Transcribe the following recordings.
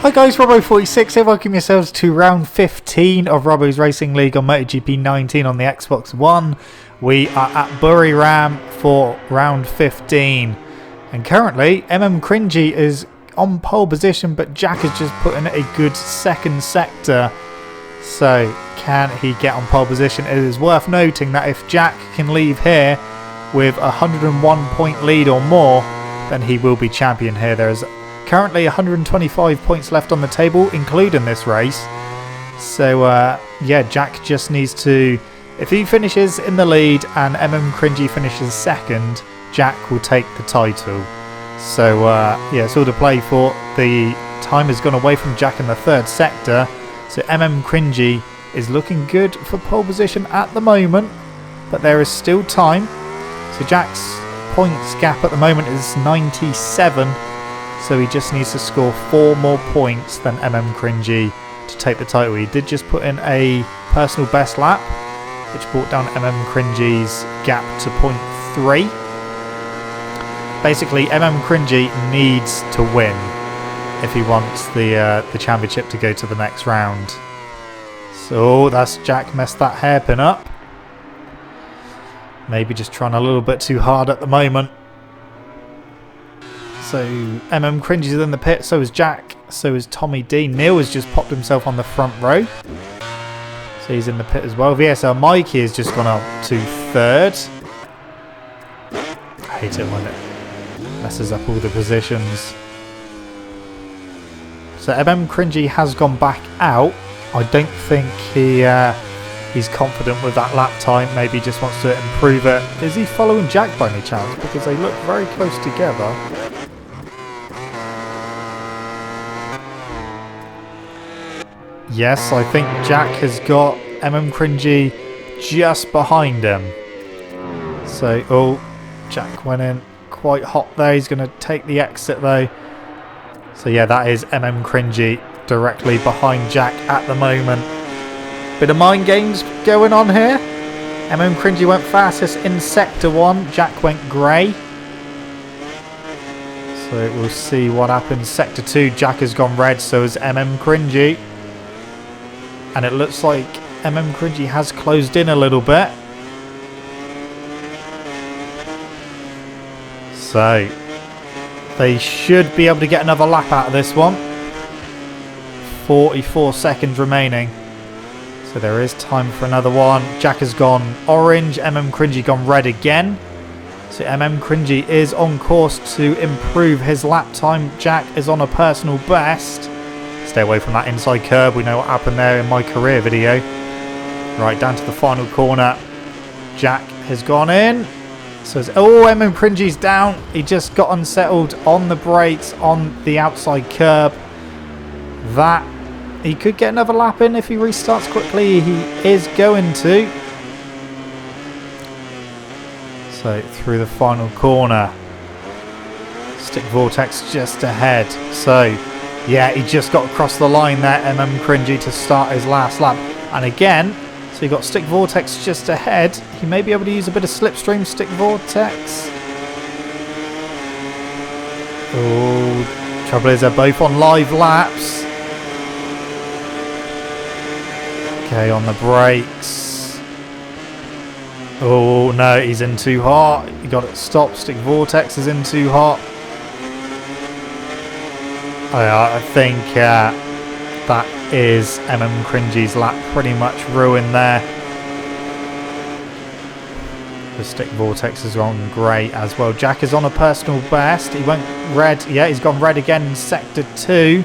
Hi guys, Robo46 here, welcome yourselves to round 15 of Robo's Racing League on MotoGP 19 on the Xbox One. We are at Buriram for round 15. And currently, Cringy is on pole position, but Jack has just put in a good second sector. So, can he get on pole position? It is worth noting that if Jack can leave here with a 101 point lead or more, then he will be champion here. There is currently 125 points left on the table, including this race. So, yeah, Jack just needs to... If he finishes in the lead and Cringy finishes second, Jack will take the title. So, yeah, it's all to play for. The time has gone away from Jack in the third sector. So, Cringy is looking good for pole position at the moment. But there is still time. So, Jack's points gap at the moment is 97. So he just needs to score 4 more points than Cringy to take the title. He did just put in a personal best lap, which brought down Cringy's gap to 0.3. Basically, Cringy needs to win if he wants the championship to go to the next round. So that's Jack messed that hairpin up. Maybe just trying a little bit too hard at the moment. So Cringy's in the pit, so is Jack, so is Tommy D. Neil has just popped himself on the front row. So he's in the pit as well. VSL Mikey has just gone up to third. I hate it when it messes up all the positions. So Cringy has gone back out. I don't think he's confident with that lap time. Maybe he just wants to improve it. Is he following Jack by any chance? Because they look very close together. Yes, I think Jack has got Cringy just behind him. So, oh, Jack went in quite hot there. He's going to take the exit though. So yeah, that is Cringy directly behind Jack at the moment. Bit of mind games going on here. Cringy went fastest in sector 1. Jack went grey. So we'll see what happens. Sector 2, Jack has gone red, so has Cringy. And it looks like Cringy has closed in a little bit. So they should be able to get another lap out of this one. 44 seconds remaining. So there is time for another one. Jack has gone orange. Cringy gone red again. So Cringy is on course to improve his lap time. Jack is on a personal best. Stay away from that inside curb. We know what happened there in my career video. Right, down to the final corner. Jack has gone in. So, Cringy's down. He just got unsettled on the brakes on the outside curb. That, he could get another lap in if he restarts quickly. He is going to. So, through the final corner. Stick Vortex just ahead. So, yeah, he just got across the line there, Cringy, to start his last lap. And again, so you got Stick Vortex just ahead. He may be able to use a bit of slipstream Stick Vortex. Oh, trouble is they're both on live laps. Okay, on the brakes. Oh, no, he's in too hot. He got it stopped. Stick Vortex is in too hot. I think that is Cringy's lap pretty much ruined there. The Stick Vortex has gone grey as well. Jack is on a personal best. He went red. Yeah, he's gone red again in sector 2.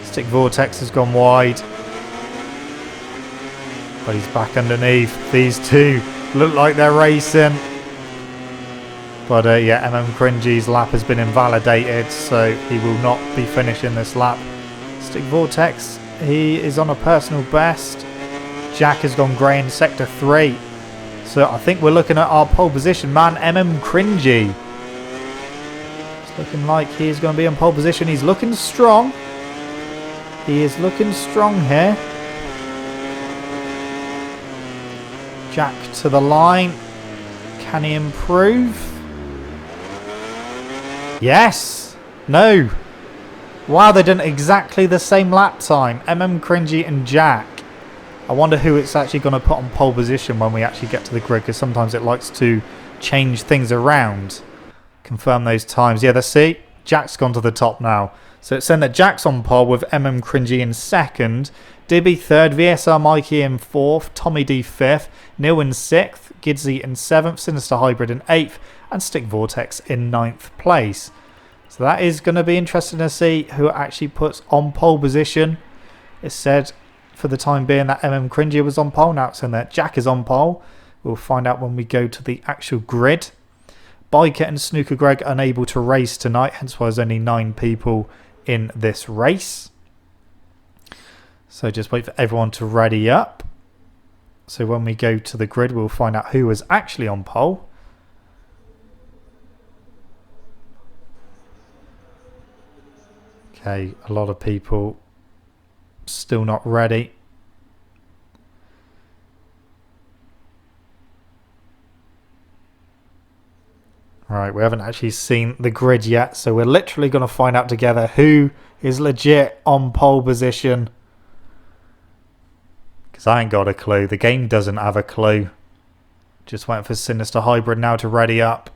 Stick Vortex has gone wide. But he's back underneath. These two look like they're racing. But yeah, Cringy's lap has been invalidated, so he will not be finishing this lap. Stick Vortex, he is on a personal best. Jack has gone grey in sector 3. So I think we're looking at our pole position man, Cringy. It's looking like he's going to be on pole position. He's looking strong. He is looking strong here. Jack to the line. Can he improve? Yes. No. Wow, they done exactly the same lap time. Cringy and Jack. I wonder who it's actually going to put on pole position when we actually get to the grid, because sometimes it likes to change things around. Confirm those times. Yeah, let's see. Jack's gone to the top now. So it's saying that Jack's on pole with Cringy in second, Dibby third, VSR Mikey in fourth, Tommy D fifth, Neil in sixth, Gidsy in seventh, Sinister Hybrid in eighth, and Stick Vortex in ninth place. So that is going to be interesting to see who actually puts on pole position. It said for the time being that Cringy was on pole. Now it's saying that Jack is on pole. We'll find out when we go to the actual grid. Biker and Snooker Greg unable to race tonight, hence why there's only 9 people in this race. So just wait for everyone to ready up. So when we go to the grid, we'll find out who is actually on pole. Okay, a lot of people still not ready. Right, we haven't actually seen the grid yet, so we're literally going to find out together who is legit on pole position. Because I ain't got a clue. The game doesn't have a clue. Just waiting for Sinister Hybrid now to ready up.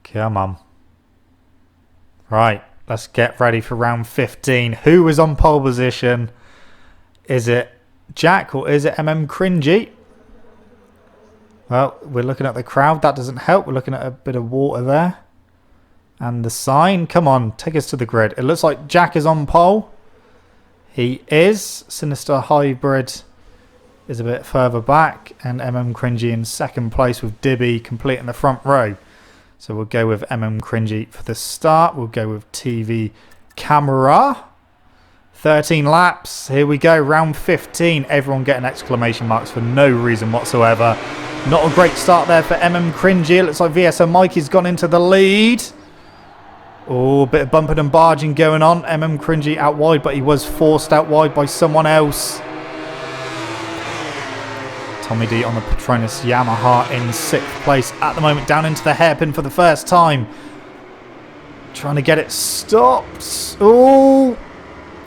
Come on. Right, let's get ready for round 15. Who is on pole position? Is it Jack or is it Cringy? Well, we're looking at the crowd. That doesn't help. We're looking at a bit of water there. And the sign. Come on, take us to the grid. It looks like Jack is on pole. He is. Sinister Hybrid is a bit further back. And Cringy in second place with Dibby completing the front row. So we'll go with Cringy for the start. We'll go with TV Camera. 13 laps. Here we go. Round 15. Everyone getting exclamation marks for no reason whatsoever. Not a great start there for Cringy. It looks like VSO Mikey's gone into the lead. Oh, a bit of bumping and barging going on. Cringy out wide, but he was forced out wide by someone else. Tommy D on the Patronus Yamaha in 6th place at the moment, down into the hairpin for the first time. Trying to get it stopped. Oh,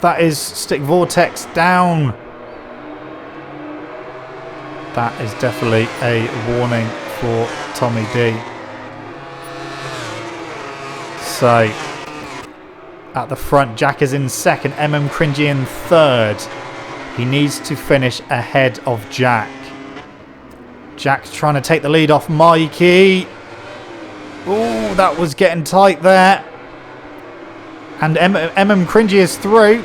that is Stick Vortex down. That is definitely a warning for Tommy D. So, at the front, Jack is in second, Cringy in third. He needs to finish ahead of Jack. Jack's trying to take the lead off Mikey. Oh, that was getting tight there. And Cringy is through.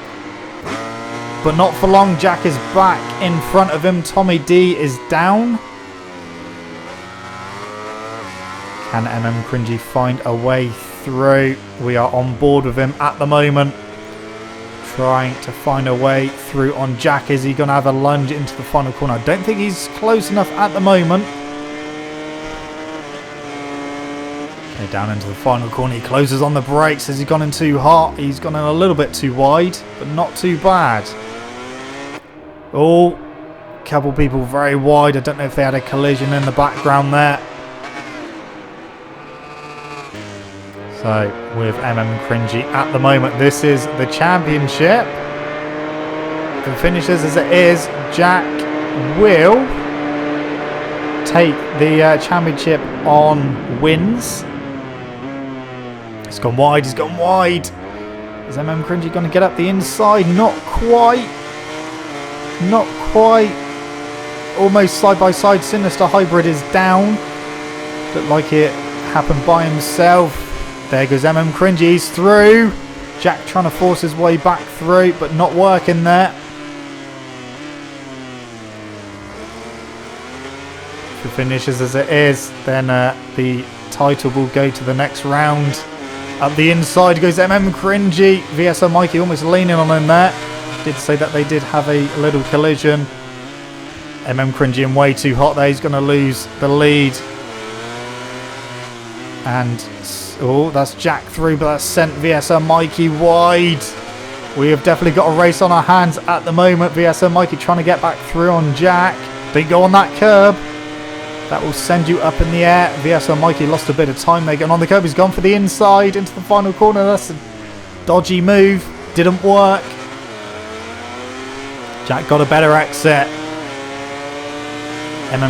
But not for long. Jack is back in front of him. Tommy D is down. Can Cringy find a way through? We are on board with him at the moment. Trying to find a way through on Jack. Is he going to have a lunge into the final corner? I don't think he's close enough at the moment. Okay, down into the final corner. He closes on the brakes. Has he gone in too hot? He's gone in a little bit too wide, but not too bad. Oh, a couple people very wide. I don't know if they had a collision in the background there. So, with Cringy at the moment, this is the championship. If it finishes as it is, Jack will take the championship on wins. He's gone wide, he's gone wide. Is Cringy going to get up the inside? Not quite. Not quite. Almost side by side. Sinister Hybrid is down. Looked like it happened by himself. There goes Cringy, he's through. Jack trying to force his way back through, but not working there. If it finishes as it is, then the title will go to the next round. Up the inside goes Cringy. VSO Mikey almost leaning on him there. Did say that they did have a little collision. Cringy in way too hot there. He's going to lose the lead. And oh, that's Jack through, but that's sent VSO Mikey wide. We have definitely got a race on our hands at the moment. VSO Mikey trying to get back through on Jack. Didn't go on that curb. That will send you up in the air. VSR Mikey lost a bit of time there getting on the curb. He's gone for the inside into the final corner. That's a dodgy move. Didn't work. Jack got a better exit.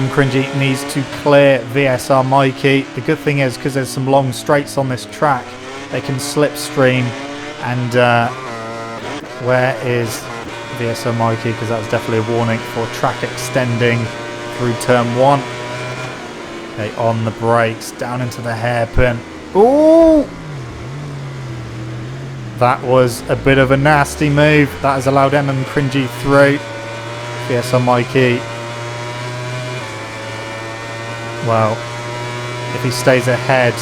Cringy needs to clear VSR Mikey. The good thing is, because there's some long straights on this track, they can slipstream. And where is VSR Mikey? Because that was definitely a warning for track extending through turn 1. Okay, on the brakes, down into the hairpin. Ooh! That was a bit of a nasty move. That has allowed Cringy through. VSR Mikey. Well, if he stays ahead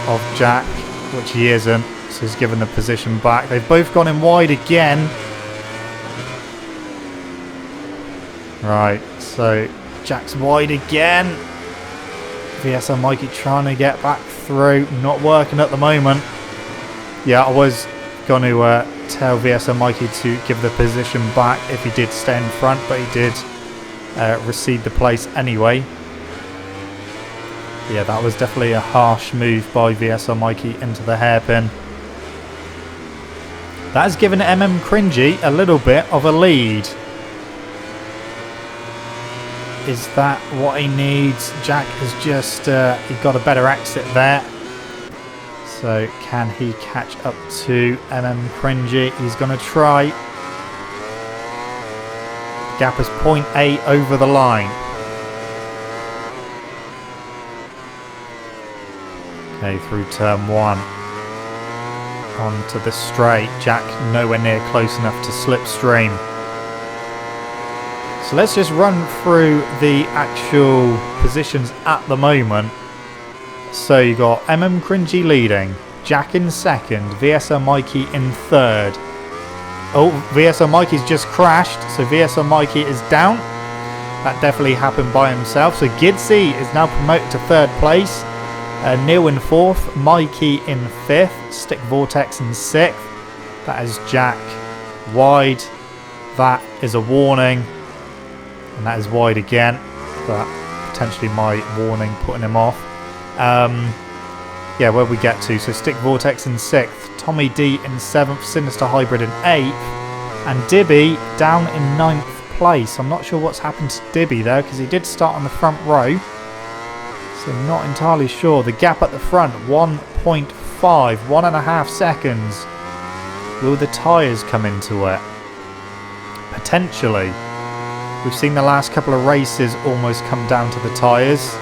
of Jack, which he isn't, so he's given the position back. They've both gone in wide again. Right, so Jack's wide again. VSR Mikey trying to get back through. Not working at the moment. Yeah, I was going to tell VSR Mikey to give the position back if he did stay in front, but he did recede the place anyway. Yeah, that was definitely a harsh move by VSR Mikey into the hairpin. That has given Cringy a little bit of a lead. Is that what he needs? Jack has just he got a better exit there. So can he catch up to Cringy? He's going to try. The gap is 0.8 over the line. Okay, through turn 1. Onto the straight. Jack nowhere near close enough to slipstream. So let's just run through the actual positions at the moment. So you got Cringy leading, Jack in second, VSR Mikey in third. Oh, VSR Mikey's just crashed, so VSR Mikey is down. That definitely happened by himself. So Gidsy is now promoted to third place. Neil in fourth, Mikey in fifth, Stick Vortex in sixth. That is Jack wide. That is a warning. And that is wide again. But potentially my warning putting him off. Yeah, where we get to. So Stick Vortex in 6th, Tommy D in 7th, Sinister Hybrid in 8th, and Dibby down in 9th place. I'm not sure what's happened to Dibby there because he did start on the front row. So not entirely sure. The gap at the front, 1.5, 1.5 seconds. Will the tyres come into it? Potentially. We've seen the last couple of races almost come down to the tyres.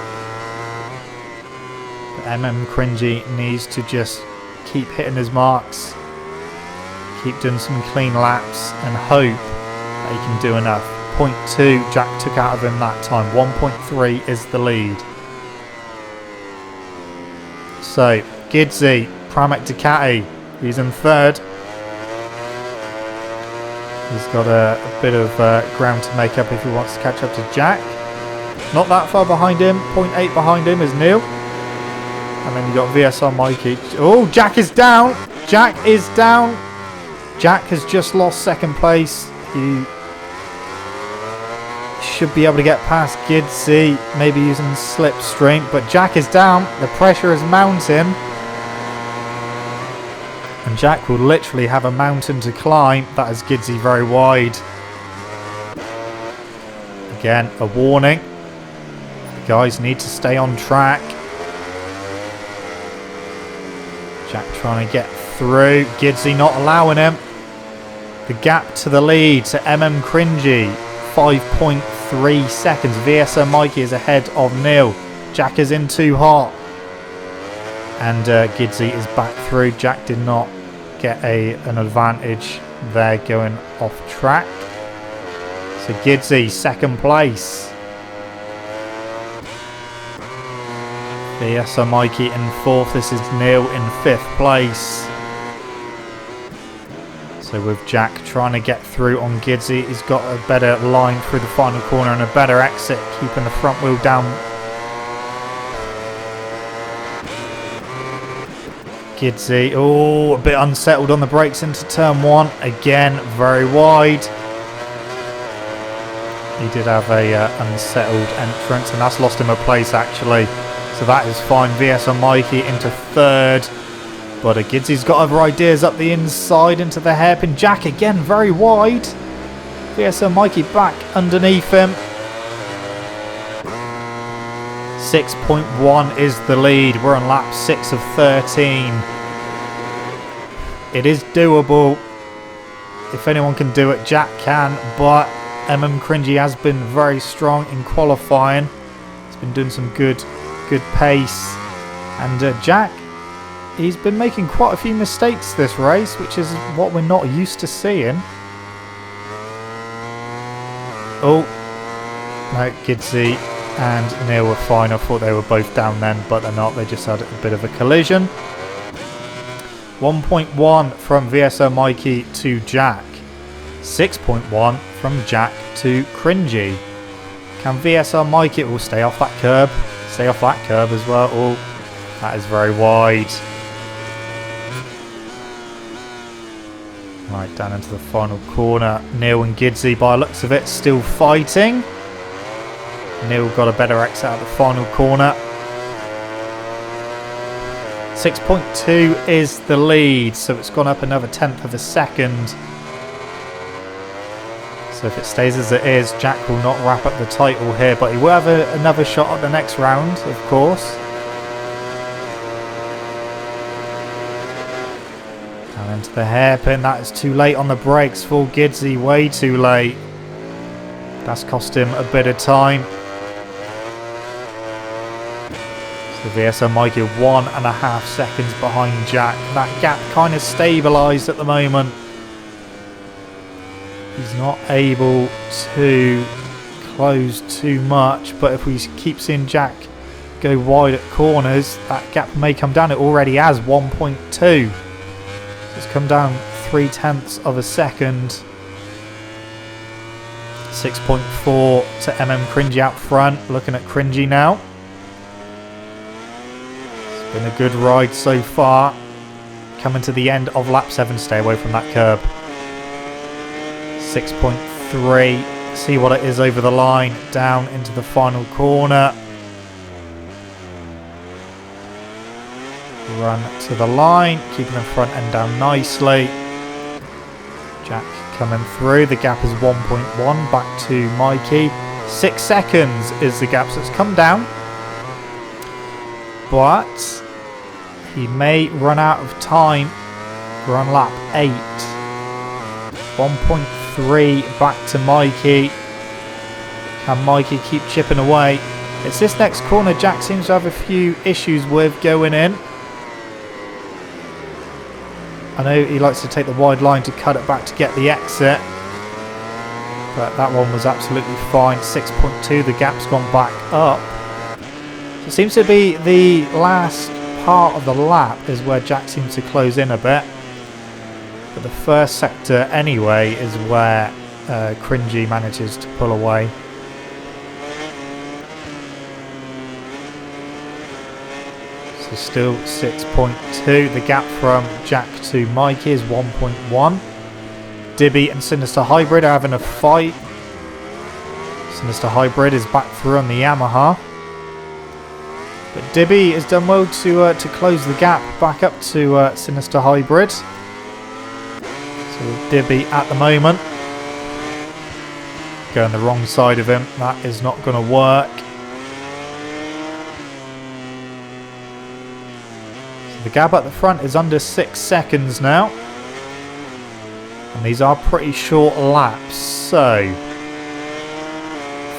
Cringy needs to just keep hitting his marks, keep doing some clean laps and hope that he can do enough. 0.2 Jack took out of him that time. 1.3 is the lead. So Gidsy, Pramac Ducati, he's in third. He's got a bit of ground to make up if he wants to catch up to Jack. Not that far behind him. 0.8 behind him is Neil. And then you got VSR Mikey. Oh, Jack is down. Jack is down. Jack has just lost second place. He should be able to get past Gidsy, maybe using slipstream. But Jack is down. The pressure is mounting. And Jack will literally have a mountain to climb. That is Gidsy very wide. Again, a warning. The guys need to stay on track. Jack trying to get through. Gidsy not allowing him. The gap to the lead to Cringy. 5.3 seconds. VSR Mikey is ahead of Neil. Jack is in too hot. And Gidsy is back through. Jack did not get an advantage there going off track. So Gidsy, second place. VSR Mikey in fourth. This is Neil in fifth place. So with Jack trying to get through on Gidsy, he's got a better line through the final corner and a better exit, keeping the front wheel down. Gidsy, oh, a bit unsettled on the brakes into turn 1. Again, very wide. He did have a unsettled entrance, and that's lost him a place actually. So that is fine. VSR Mikey into third. But Gidsy's got other ideas up the inside into the hairpin. Jack again very wide. VSR Mikey back underneath him. 6.1 is the lead. We're on lap 6 of 13. It is doable. If anyone can do it, Jack can. But Cringy has been very strong in qualifying. He's been doing some good pace. And Jack, he's been making quite a few mistakes this race, which is what we're not used to seeing. Oh, no, Gidsy and Neil were fine. I thought they were both down then, but they're not. They just had a bit of a collision. 1.1 from VSO Mikey to Jack. 6.1 from Jack to Cringy. Can VSR Mikey will stay off that curb? Stay off that curb as well. Oh, that is very wide. Right, down into the final corner. Neil and Gidsy, by the looks of it, still fighting. Neil got a better exit out of the final corner. 6.2 is the lead, so it's gone up another tenth of a second. So if it stays as it is, Jack will not wrap up the title here, but he will have another shot at the next round, of course. Down into the hairpin. That is too late on the brakes for Gidsy, way too late. That's cost him a bit of time. So VSO Mikey 1.5 seconds behind Jack. That gap kind of stabilised at the moment. He's not able to close too much, but if we keep seeing Jack go wide at corners, that gap may come down. It already has 1.2. It's come down 0.3 of a second. 6.4 to Cringy out front. Looking at Cringy now. It's been a good ride so far. Coming to the end of lap 7. Stay away from that curb. 6.3. See what it is over the line. Down into the final corner. Run to the line. Keeping the front end down nicely. Jack coming through. The gap is 1.1. Back to Mikey. 6 seconds is the gap. So it's come down. But he may run out of time. We're on lap 8. 1.3 back to Mikey. Can Mikey keep chipping away? It's this next corner Jack seems to have a few issues with going in. I know he likes to take the wide line to cut it back to get the exit. But that one was absolutely fine. 6.2, the gap's gone back up. So it seems to be the last part of the lap is where Jack seems to close in a bit. But the first sector anyway is where Cringy manages to pull away. So still 6.2. The gap from Jack to Mikey is 1.1. Dibby and Sinister Hybrid are having a fight. Sinister Hybrid is back through on the Yamaha. But Dibby has done well to close the gap back up to Sinister Hybrid. So Dibby at the moment going the wrong side of him. That is not going to work. So the gap at the front is under 6 seconds now. And these are pretty short laps. So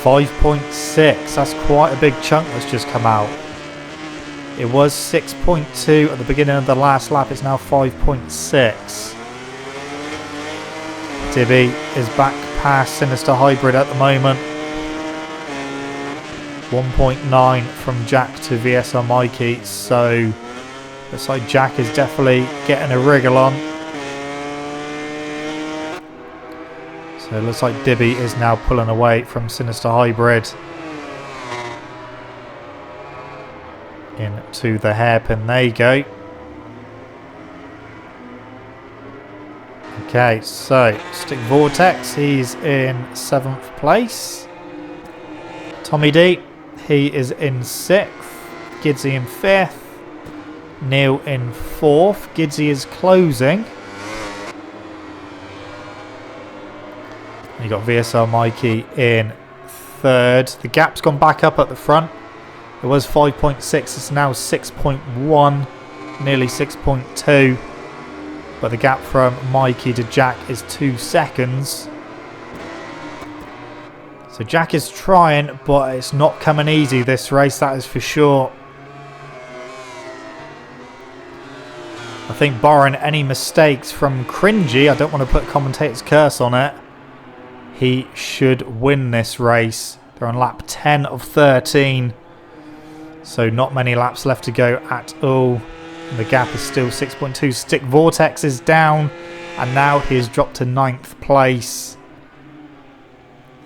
5.6. That's quite a big chunk that's just come out. It was 6.2 at the beginning of the last lap. It's now 5.6. Dibby is back past Sinister Hybrid at the moment. 1.9 from Jack to VSR Mikey. So looks like Jack is definitely getting a wriggle on. So it looks like Dibby is now pulling away from Sinister Hybrid. Into the hairpin. There you go. Okay, so DEgITx, he's in 7th place. Tommy D, he is in 6th. Gidsy in 5th. Neil in 4th. Gidsy is closing. You got VSR Mikey in 3rd. The gap's gone back up at the front. It was 5.6, it's now 6.1, nearly 6.2. But the gap from Mikey to Jack is 2 seconds. So Jack is trying, but it's not coming easy this race, that is for sure. I think barring any mistakes from Cringy, I don't want to put commentator's curse on it, he should win this race. They're on lap 10 of 13. So not many laps left to go at all. And the gap is still 6.2. DEgITx is down. And now he has dropped to 9th place.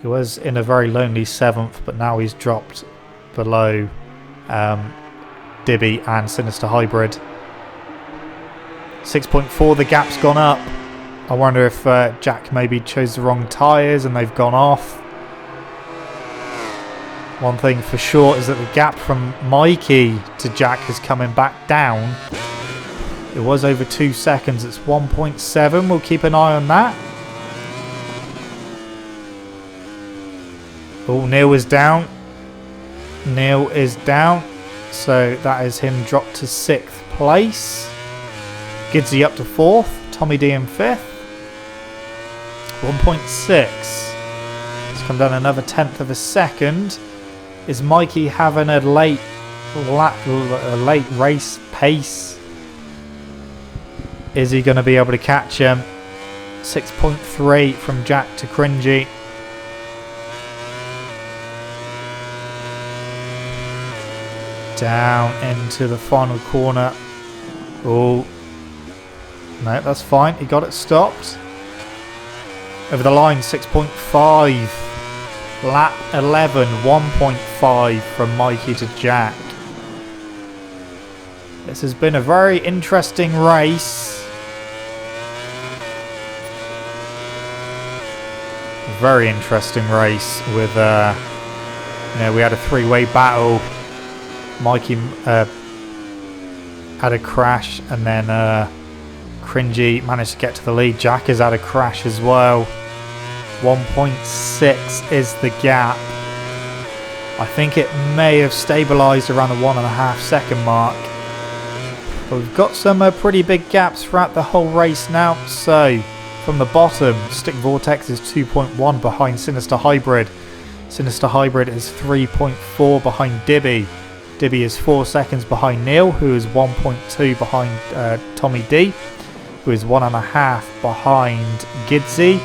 He was in a very lonely 7th. But now he's dropped below Dibby and Sinister Hybrid. 6.4, the gap's gone up. I wonder if Jack maybe chose the wrong tyres and they've gone off. One thing for sure is that the gap from Mikey to Jack is coming back down. It was over 2 seconds. It's 1.7. We'll keep an eye on that. Oh, Neil is down. Neil is down. So that is him dropped to 6th place. Gidsy up to 4th. Tommy D in 5th. 1.6. It's come down another 1/10 of a second. Is Mikey having a late race pace? Is he going to be able to catch him? 6.3 from Jack to Cringy. Down into the final corner. Oh, no, that's fine. He got it stopped. Over the line, 6.5. Lap 11, 1.5 from Mikey to Jack. This has been a very interesting race. Very interesting race with, we had a 3-way battle. Mikey had a crash and then Cringy managed to get to the lead. Jack has had a crash as well. 1.6 is the gap. I think it may have stabilised around the 1.5 second mark. But we've got some pretty big gaps throughout the whole race now. So from the bottom, DEgITx is 2.1 behind Sinister Hybrid. Sinister Hybrid is 3.4 behind Dibby. Dibby is 4 seconds behind Neil, who is 1.2 behind Tommy D, who is 1.5 behind Gidsy,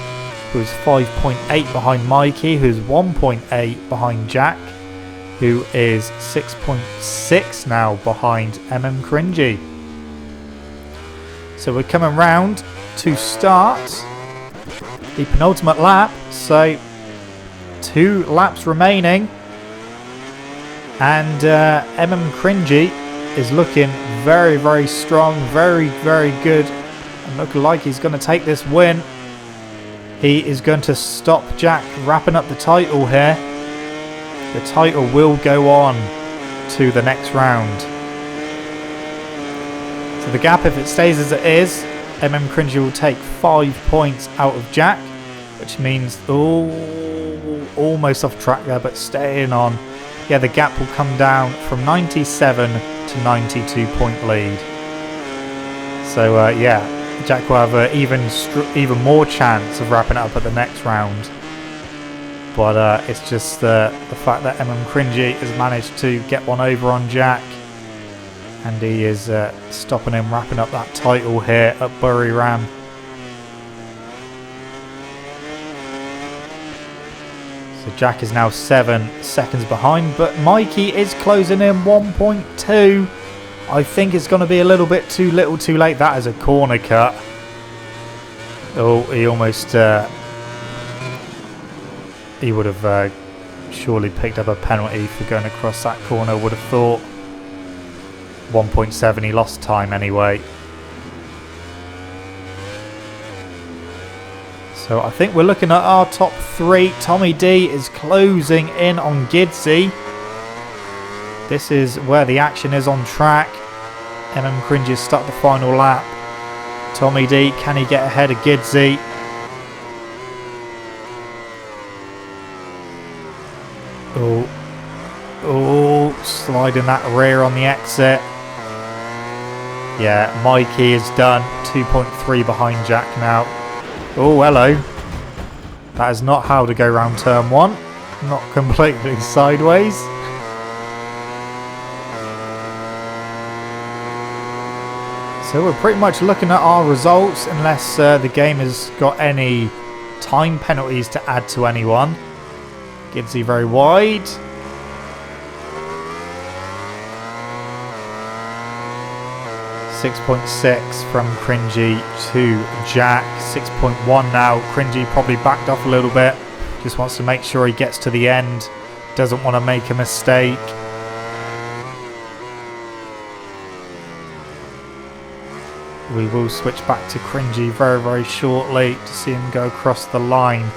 who is 5.8 behind Mikey, who is 1.8 behind Jack, who is 6.6 now behind Cringy. So we're coming round to start the penultimate lap. So 2 laps remaining. And Cringy is looking very, very strong, very, very good. And looking like he's going to take this win. He is going to stop Jack wrapping up the title here. The title will go on to the next round. So the gap, if it stays as it is, Cringy will take 5 points out of Jack, which means almost off track there, but staying on. Yeah, the gap will come down from 97 to 92 point lead. So yeah, Jack will have an even more chance of wrapping it up at the next round. But it's just the fact that Cringy has managed to get one over on Jack. And he is stopping him wrapping up that title here at Buriram. So Jack is now 7 seconds behind, but Mikey is closing in 1.2. I think it's going to be a little bit too little too late. That is a corner cut. Oh, he almost... he would have surely picked up a penalty for going across that corner, would have thought. 1.7, he lost time anyway. So I think we're looking at our top 3. Tommy D is closing in on Gidsy. This is where the action is on track. Cringy has stuck the final lap. Tommy D, can he get ahead of Gidsy? Oh, sliding that rear on the exit. Yeah, Mikey is done. 2.3 behind Jack now. Oh, hello. That is not how to go round turn 1. Not completely sideways. So we're pretty much looking at our results unless the game has got any time penalties to add to anyone. Gidsy very wide. 6.6 from Cringy to Jack. 6.1 now. Cringy probably backed off a little bit. Just wants to make sure he gets to the end. Doesn't want to make a mistake. We will switch back to Cringy very, very shortly to see him go across the line.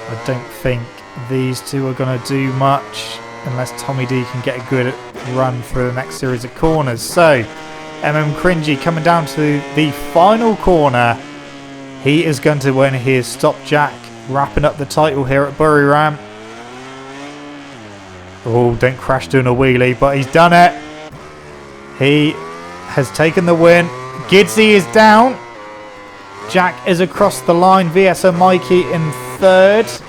I don't think these two are going to do much unless Tommy D can get a good run through the next series of corners. So, Cringy coming down to the final corner. He is going to win. He has stopped Jack wrapping up the title here at Buriram. Oh, don't crash doing a wheelie, but he's done it. He has taken the win. Gidsy is down. Jack is across the line. VSO Mikey in 3rd.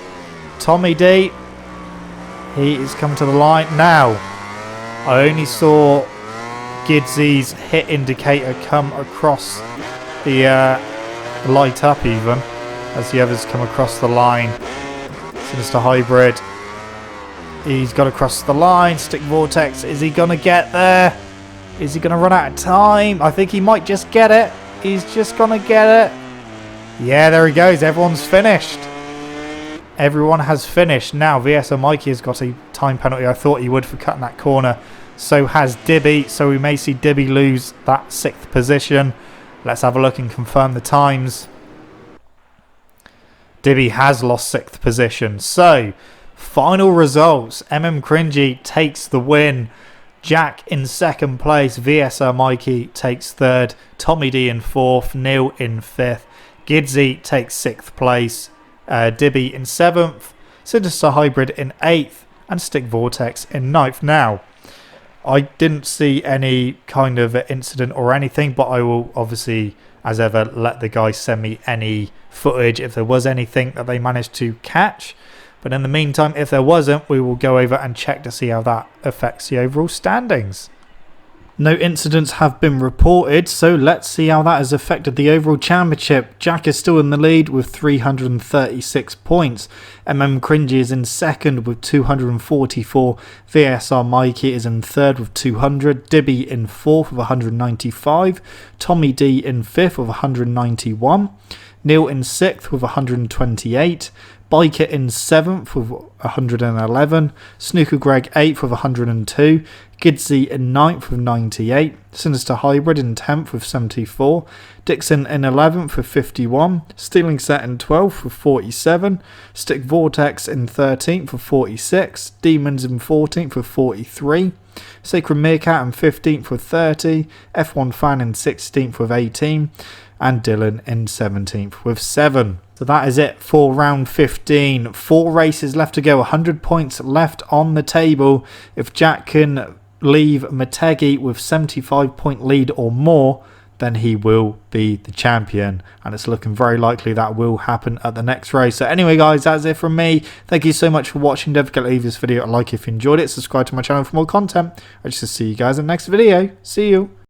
Tommy D, he is coming to the line now. I only saw Gidsy's hit indicator come across the light up even as the others come across the line. Sinister Hybrid, he's got across the line. Stick Vortex, is he going to get there? Is he going to run out of time? I think he might just get it. He's just going to get it. Yeah, there he goes. Everyone's finished. Everyone has finished. Now, VSO Mikey has got a time penalty. I thought he would for cutting that corner. So has Dibby. So we may see Dibby lose that 6th position. Let's have a look and confirm the times. Dibby has lost 6th position. So, final results. Cringy takes the win. Jack in 2nd place. VSO Mikey takes 3rd. Tommy D in 4th. Neil in 5th. Gidsy takes 6th place. Dibby in 7th, Sinister Hybrid in 8th, and Stick Vortex in 9th. Now, I didn't see any kind of incident or anything, but I will obviously, as ever, let the guys send me any footage if there was anything that they managed to catch. But in the meantime, if there wasn't, we will go over and check to see how that affects the overall standings. No incidents have been reported, so let's see how that has affected the overall championship. Jack is still in the lead with 336 points. Cringy is in 2nd with 244. VSR Mikey is in 3rd with 200. Dibby in 4th with 195. Tommy D in 5th with 191. Neil in 6th with 128. Biker in 7th with 111. Snooker Greg 8th with 102. Gidsy in 9th with 98. Sinister Hybrid in 10th with 74. Dixon in 11th with 51. Stealing Set in 12th with 47. Stick Vortex in 13th with 46. Demons in 14th with 43. Sacred Meerkat in 15th with 30. F1 Fan in 16th with 18. And Dylan in 17th with 7. So that is it for round 15. 4 races left to go. 100 points left on the table. If Jack can leave Motegi with 75 point lead or more, then he will be the champion, and it's looking very likely that will happen at the next race. So anyway guys, that's it from me. Thank you so much for watching. Don't forget to leave this video a like if you enjoyed it. Subscribe to my channel for more content. I just see you guys in the next video. See you.